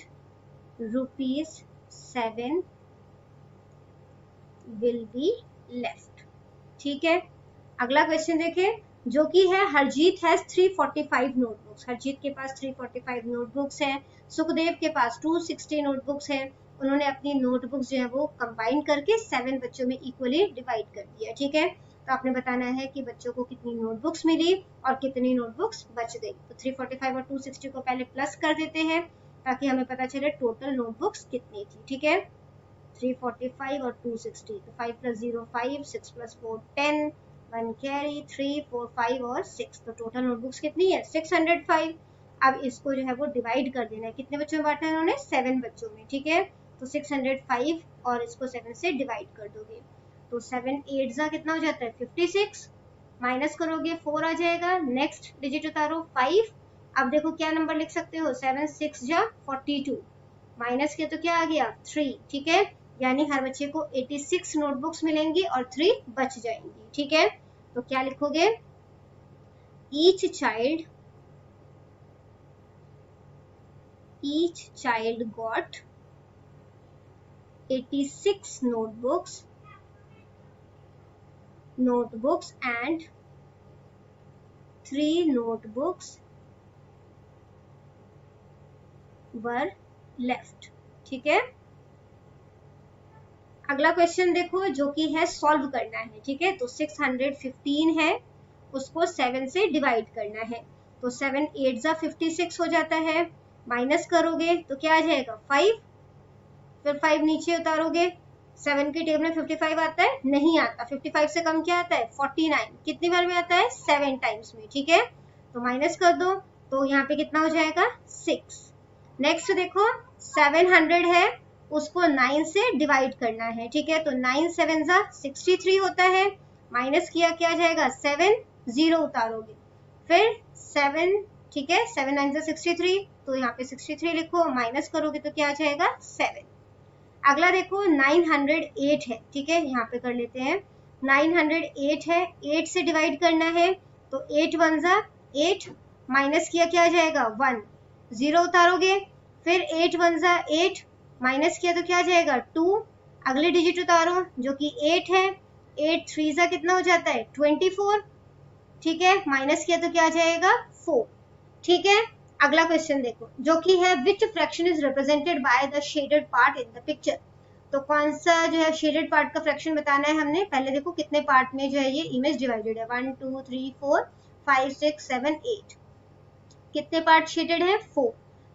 ₹7 will be left, ठीक है। अगला क्वेश्चन देखें जो कि है हरजीत हैज 345 नोटबुक्स, हरजीत के पास 345 नोटबुक्स हैं, सुखदेव के पास 260 नोटबुक्स हैं। उन्होंने अपनी नोटबुक्स जो है वो कंबाइन करके 7 बच्चों में इक्वली डिवाइड कर दिया, ठीक है। तो आपने बताना है कि बच्चों को कितनी नोटबुक्स मिली और कितनी नोटबुक्स बच गई। तो 345 और 260 को पहले प्लस कर देते हैं ताकि हमें पता चले टोटल नोटबुक्स कितनी थी, ठीक है। 345 और 260, तो 5 + 0 5, 6 + 4 10, 1 कैरी, 3 4 5 और 6, तो टोटल नोटबुक्स कितनी है 605। अब इसको जो है वो डिवाइड कर देना है, कितने बच्चों में बांटना है उन्होंने 7 बच्चों में, ठीक है। तो 605 और इसको 7 से डिवाइड कर दोगे तो 7 8 ज़ा कितना हो जाता है 56, माइनस करोगे 4 आ जाएगा, नेक्स्ट डिजिट उतारो 5। अब देखो क्या नंबर लिख सकते हो 7 6 ज़ा 42, माइनस किया तो क्या आ गया 3, ठीक है। यानी हर बच्चे को 86 नोटबुक्स मिलेंगी और 3 बच जाएंगी, ठीक है। तो क्या लिखोगे each child got 86 notebooks and 3 notebooks were left, ठीक है। अगला क्वेश्चन देखो जो कि है सॉल्व करना है, ठीक है। तो 615 है, उसको 7 से डिवाइड करना है, तो 7 8 ज़ा 56 हो जाता है, माइनस करोगे तो क्या आ जाएगा 5, फिर 5 नीचे उतारोगे, 7 की टेबल में 55 आता है, नहीं आता, 55 से कम क्या आता है 49, कितनी बार में आता है 7 टाइम्स में, ठीक है। तो माइनस कर दो तो यहाँ पे कितना हो जाएगा 6। नेक्स्ट देखो 700 है, उसको 9 से डिवाइड करना है, ठीक है। तो 9 7 ज़ा 63 होता है, माइनस किया क्या जाएगा 7, 0 उतारोगे, फिर 7, ठीक है, 7 9 ज़ा 63, तो यहाँ पे 63 लिखो, माइनस करोगे तो क्या आ जाएगा 7। अगला देखो 908 है, ठीक है, यहाँ पे कर लेते हैं 908 है, 8 से डिवाइड करना है, तो 8 वन जा 8, माइनस किया क्या आ जाएगा 1, 0 उतारोगे, फिर 8 वन जा 8, माइनस किया तो क्या आ जाएगा 2, अगले डिजिट उतारो जो कि 8 है, 8 थ्री जा कितना हो जाता है 24, ठीक है, माइनस किया तो क्या आ जाएगा 4, ठीक है। अगला क्वेश्चन देखो जो कि है विच fraction is represented by the shaded part in the picture. तो कौन सा जो है शेडेड पार्ट का फ्रैक्शन बताना है हमने। पहले देखो कितने पार्ट में जो है ये इमेज डिवाइडेड है, 1 2 3 4 5 6 7 8, कितने पार्ट शेडेड है 4,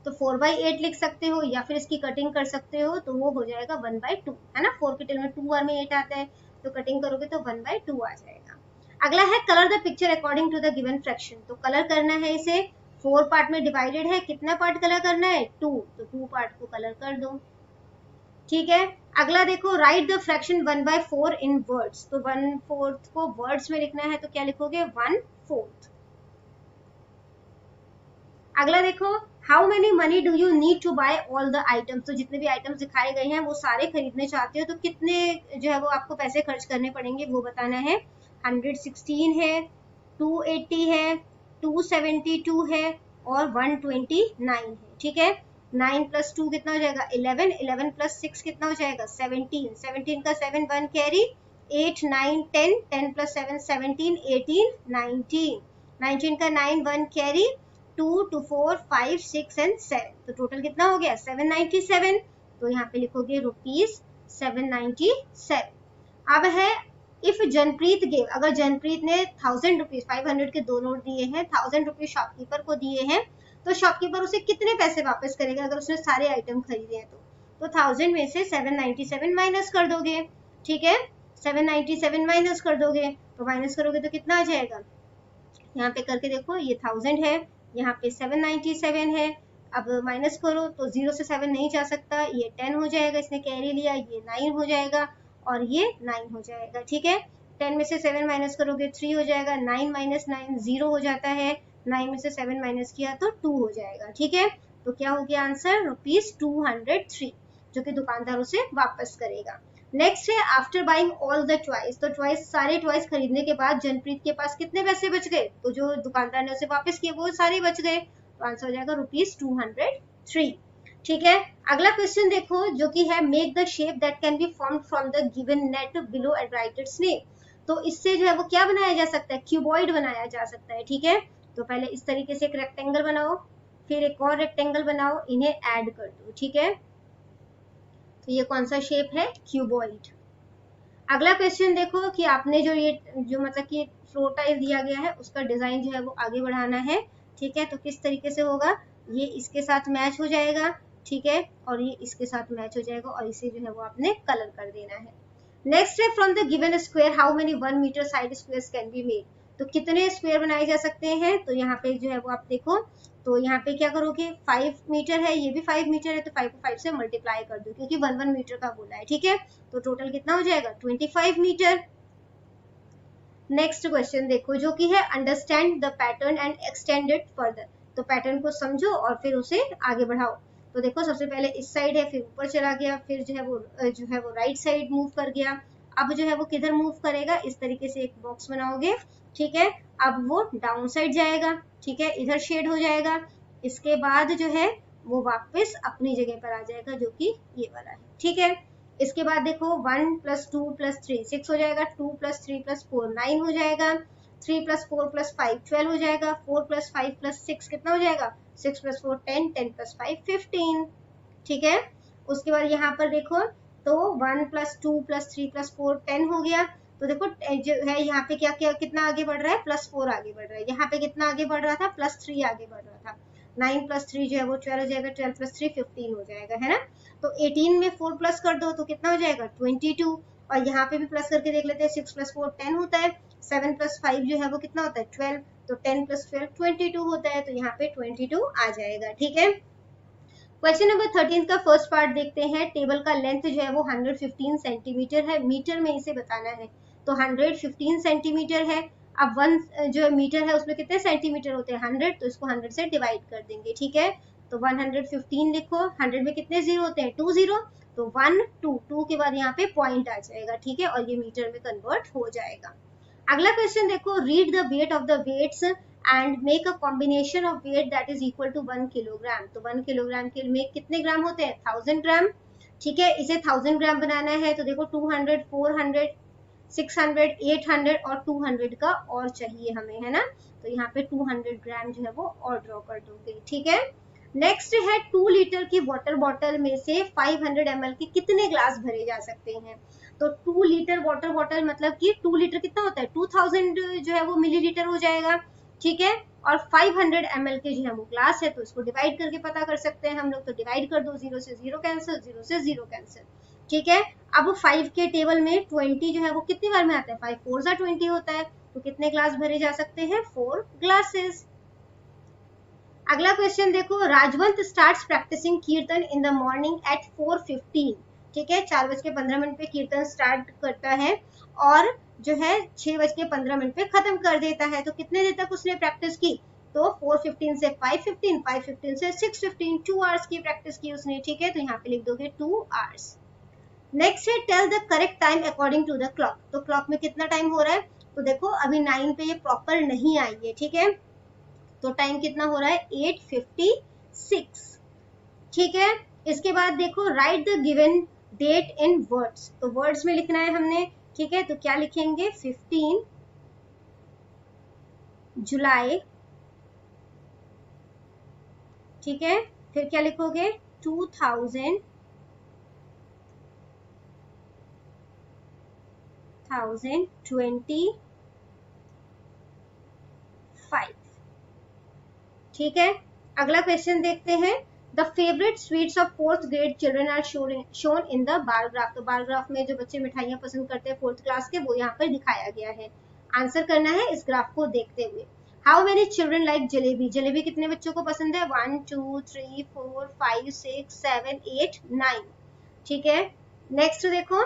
तो 4/8 लिख सकते हो या फिर इसकी कटिंग कर सकते हो, तो वो हो जाएगा 1/2, है ना, 4 के टेल में 2 बार में 8 आता है, तो कटिंग करोगे तो 1/2 आ जाएगा। अगला है colour the picture according to the given fraction. तो कलर करना है इसे, 4 पार्ट में डिवाइडेड है, कितना पार्ट कलर करना है 2, तो 2 पार्ट को कलर कर दो, ठीक है। अगला देखो write the fraction 1/4 in words. तो 1/4 को वर्ड्स में लिखना है, तो क्या लिखोगे 1/4। अगला देखो how many money do you need to buy all the items. तो जितने भी आइटम्स दिखाए गए हैं वो सारे खरीदने चाहते हो, तो कितने जो है वो आपको पैसे खर्च करने पड़ेंगे वो बताना है। 116 है, 280 है, 272 है और 129 है, ठीक है। 9 प्लस 2 कितना हो जाएगा 11, 11 प्लस 6 कितना हो जाएगा 17, 17 का 7 1 कैरी, 8 9 10, 10 प्लस 7 17, 18 19, 19 का 9 1 कैरी, 2 2 4 5 6 एंड 7, तो टोटल कितना हो गया 797। तो यहाँ पे लिखोगे ₹797। अब है इफ जनप्रीत गेव, अगर जनप्रीत ने 1000 रुपीज 500 के 2 नोट दिए हैं, 1000 रुपीज शॉपकीपर को दिए हैं, तो शॉपकीपर उसे कितने पैसे वापस करेगा अगर उसने सारे आइटम खरीदे हैं। तो 1000 में से 797 माइनस कर दोगे, ठीक है, 797 माइनस कर दोगे, तो माइनस करोगे तो कितना आ जाएगा, यहाँ पे करके देखो ये 1000 है, यहाँ पे 797 है, अब माइनस करो तो 0 से 7 नहीं जा सकता, ये 10 हो जाएगा, इसने कैरी लिया, ये 9 हो जाएगा और ये 9 हो जाएगा, ठीक है। 10 में से 7 माइनस करोगे 3 हो जाएगा, 9 माइनस 9 0 हो जाता है, 9 में से 7 माइनस किया तो 2 हो जाएगा, ठीक है। तो क्या हो गया आंसर ₹203, जो कि दुकानदार उसे वापस करेगा। नेक्स्ट है after buying all the toys. तो टॉयज सारे टॉयज खरीदने के बाद जनप्रीत के पास कितने पैसे बच गए, तो जो दुकानदार ने उसे वापस किए वो सारे बच गए, तो आंसर हो जाएगा ₹203, ठीक है। अगला क्वेश्चन देखो जो कि है make the shape that can be formed from the given net below and right it's name. तो इससे जो है वो क्या बनाया जा सकता है, क्यूबॉइड बनाया जा सकता है, ठीक है। तो पहले इस तरीके से एक रेक्टेंगल बनाओ, फिर एक और रेक्टेंगल बनाओ, इन्हें ऐड कर दो, ठीक है। तो ये कौन सा शेप है, क्यूबॉइड। अगला क्वेश्चन देखो कि आपने जो मतलब कि फ्लोर टाइप दिया गया है उसका डिजाइन जो है वो आगे बढ़ाना है, ठीक है। तो किस तरीके से होगा, ये इसके साथ मैच हो जाएगा, ठीक है, और ये इसके साथ मैच हो जाएगा और इसे जो है वो आपने कलर कर देना है। नेक्स्ट है from the given square how many 1 metre side squares can be made. तो कितने स्क्वायर बनाए जा सकते हैं, तो यहाँ पे जो है वो आप देखो, तो यहाँ पे क्या करोगे 5 मीटर है, ये भी 5 मीटर है, तो 5 को 5 से मल्टीप्लाई कर दो क्योंकि 1 मीटर का बोला है, ठीक है। तो टोटल कितना हो जाएगा 25 मीटर। नेक्स्ट क्वेश्चन देखो जो कि है understand the pattern and extend it further. तो पैटर्न को समझो और फिर उसे आगे बढ़ाओ। तो देखो सबसे पहले इस साइड है, फिर ऊपर चला गया, फिर जो है वो राइट साइड मूव कर गया, अब जो है वो किधर मूव करेगा, इस तरीके से एक बॉक्स बनाओगे, ठीक है। अब वो डाउन साइड जाएगा, ठीक है, इधर शेड हो जाएगा, इसके बाद जो है वो वापस अपनी जगह पर आ जाएगा जो कि ये वाला है, ठीक है। इसके बाद देखो 1 + 2 + 3 6 हो जाएगा, 2 + 3 + 4 9 हो जाएगा, 3 + 4 + 5 12 हो जाएगा, 4 + 5 + 6 कितना हो जाएगा 6 + 4 10 10 + 5 15, ठीक है। उसके बाद यहाँ पर देखो तो 1 + 2 + 3 + 4 10 हो गया। तो देखो जो है यहाँ पे क्या क्या कितना आगे बढ़ रहा है +4 आगे बढ़ रहा है, यहाँ पे कितना आगे बढ़ रहा था +3 आगे बढ़ रहा था, 9 + 3 जो है वो 12 हो जाएगा, 12 + 3 15 हो जाएगा, है ना। तो 18 में 4 प्लस कर दो तो कितना हो जाएगा 22, और यहाँ पे भी प्लस करके देख लेते हैं 6 + 4 10 होता है, 7 + 5 जो है वो कितना होता है 12, तो 10 + 12 22 होता है, तो यहाँ पे 22 आ जाएगा, ठीक है। क्वेश्चन नंबर 13 का फर्स्ट पार्ट देखते हैं। टेबल का लेंथ जो है वो 115 सेंटीमीटर है, मीटर में इसे बताना है, तो 115 सेंटीमीटर है। अब 1 जो मीटर है उसमें कितने सेंटीमीटर होते हैं 100, तो इसको 100 से डिवाइड कर देंगे, ठीक है। तो 115 लिखो, 100 में कितने जीरो होते हैं 2 0, तो 1 2 2 के बाद यहाँ पे पॉइंट आ जाएगा, ठीक है, और ये मीटर में कन्वर्ट हो जाएगा। अगला क्वेश्चन देखो, read the weight of the weights and make a combination of weight that is equal to 1 kilogram. तो 1 किलोग्राम के में कितने ग्राम होते हैं, 1000 ग्राम, ठीक है। इसे 1000 ग्राम बनाना है तो देखो 200 400 600 800 और 200 का और चाहिए हमें, है ना, तो यहाँ पे 200 ग्राम जो है वो और ड्रॉ कर दूंगी, ठीक है। नेक्स्ट है 2 लीटर की वाटर बॉटल में से 500 ml के कितने ग्लास भरे जा सकते हैं। तो 2 लीटर वाटर बॉटल मतलब कि 2 लीटर कितना होता है, 2000 जो है वो मिलीलीटर हो जाएगा, ठीक है। और 500 ml के जो है वो ग्लास है, तो इसको डिवाइड करके पता कर सकते हैं हम लोग। तो डिवाइड कर दो, 0 से 0 कैंसिल, 0 से 0 कैंसिल, ठीक है। अब 5 के टेबल में 20 जो है वो कितनी बार में आता है, 5 4 जा 20 होता है, तो कितने ग्लास भरे जा सकते हैं, 4 ग्लासेस। अगला क्वेश्चन देखो, राजवंत स्टार्ट्स प्रैक्टिसिंग कीर्तन इन द मॉर्निंग एट 4:15, ठीक है, 4:15 पे कीर्तन स्टार्ट करता है और जो है 6:15 पे खत्म कर देता है। तो कितने देर तक उसने प्रैक्टिस की, तो 4:15 से 5:15, 5:15 से 6:15, 2 आवर्स की प्रैक्टिस की उसने, ठीक है, तो यहाँ पे लिख दोगे 2 आवर्स। नेक्स्ट है tell the correct time according to the clock. तो क्लॉक में कितना टाइम हो रहा है, तो देखो अभी 9 पे ये प्रॉपर नहीं आई है, ठीक है, तो टाइम कितना हो रहा है, 8:56, ठीक है। इसके बाद देखो, write the given date in words. तो वर्ड्स में लिखना है हमने, ठीक है, तो क्या लिखेंगे, 15 जुलाई, ठीक है, फिर क्या लिखोगे, 2025, ठीक है। अगला क्वेश्चन देखते हैं, the favourite sweets of 4th grade children are shown in the bar graph. तो बार ग्राफ में जो बच्चे मिठाइयाँ पसंद करते हैं 4th क्लास के, वो यहाँ पर दिखाया गया है। आंसर करना है इस ग्राफ को देखते हुए। How many children like jalebi, jalebi कितने बच्चों को पसंद है, 1 2 3 4 5 6 7 8 9, ठीक है। नेक्स्ट देखो,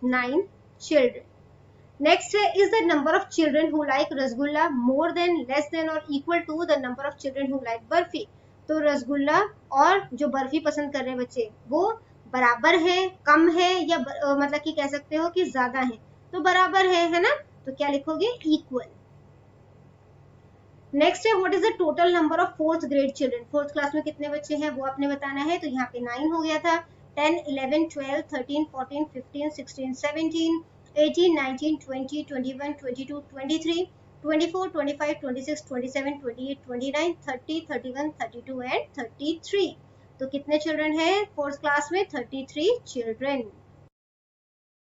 9 children. Next is the number of children who like rasgulla more than, less than or equal to the number of children who like barfi. तो रसगुल्ला और जो बर्फी पसंद कर रहे हैं बच्चे, वो बराबर है, कम है, या मतलब कि कह सकते हो कि ज्यादा है, तो बराबर है ना, तो क्या लिखोगे, इक्वल। नेक्स्ट है, what is the total number of 4th grade children. 4th class में कितने बच्चे हैं वो आपने बताना है, तो यहाँ पे 9 हो गया था, 10 11 12 13 14 15 16 17 18 19 20 21 22 23 24 25 26 27 28 29 30 31 32 एंड 33। तो कितने चिल्ड्रन है 4th क्लास में, 33 चिल्ड्रन।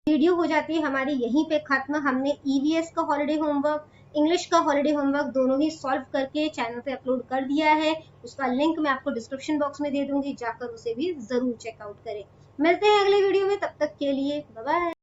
वीडियो हो जाती है हमारी यहीं पे खत्म। हमने ईवीएस का हॉलिडे होमवर्क, इंग्लिश का हॉलिडे होमवर्क दोनों ही सॉल्व करके चैनल पे अपलोड कर दिया है। उसका लिंक मैं आपको डिस्क्रिप्शन बॉक्स में दे दूंगी, जाकर उसे भी जरूर चेकआउट करें। मिलते हैं अगले वीडियो में, तब तक के लिए बाय बाय।